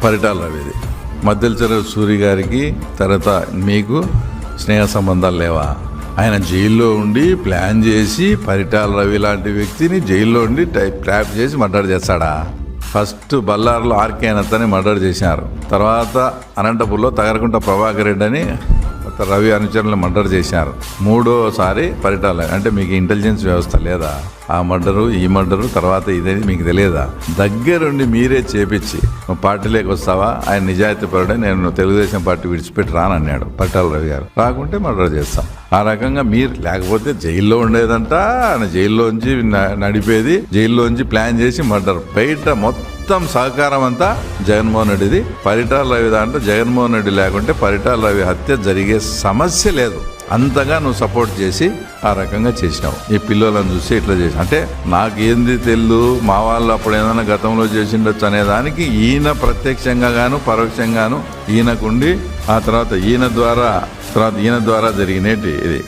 పరిటాల రవిది. మద్దెల సూరి గారికి తర్వాత మీకు స్నేహ సంబంధాలు లేవా? ఆయన జైల్లో ఉండి ప్లాన్ చేసి పరిటాల రవి లాంటి వ్యక్తిని జైల్లో ఉండి ట్రాప్ చేసి మర్డర్ చేస్తాడా? ఫస్ట్ బళ్ళారులో ఆర్కే అతని మర్డర్ చేశారు. తర్వాత అనంతపూర్లో తగరకుంట ప్రభాకర్ రెడ్డి అని రవి అనుచరులను మర్డర్ చేశారు. మూడోసారి పరిటాల. అంటే మీకు ఇంటెలిజెన్స్ వ్యవస్థ లేదా? ఆ మర్డరు ఈ మర్డరు తర్వాత ఇదేది మీకు తెలియదా? దగ్గరుండి మీరే చేపించి నువ్వు పార్టీలోకి వస్తావా, ఆయన నిజాయితీ పరుడే, నేను తెలుగుదేశం పార్టీ విడిచిపెట్టి రానన్నాడు పరిటాల రవి గారు. రాకుంటే మర్డర్ చేస్తాం. ఆ రకంగా మీరు లేకపోతే జైల్లో ఉండేదంట, ఆయన జైల్లోంచి నడిపేది, జైల్లోంచి ప్లాన్ చేసి మర్డర్. బయట మొత్తం సహకారం అంతా జగన్మోహన్ రెడ్డిది. పరిటాల రవి దాంట్లో జగన్మోహన్ రెడ్డి లేకుంటే పరిటాల రవి హత్య జరిగే సమస్య లేదు. అంతగా నువ్వు సపోర్ట్ చేసి ఆ రకంగా చేసినావు. ఈ పిల్లలను చూసి ఇట్లా చేసి అంటే నాకేంది తెలు, మా వాళ్ళు అప్పుడు ఏదైనా గతంలో చేసిండొచ్చు అనేదానికి ఈయన ప్రత్యక్షంగా గాను పరోక్షంగాను ఈయనకుండి ఆ తర్వాత ఈయన ద్వారా జరిగినట్టు ఇది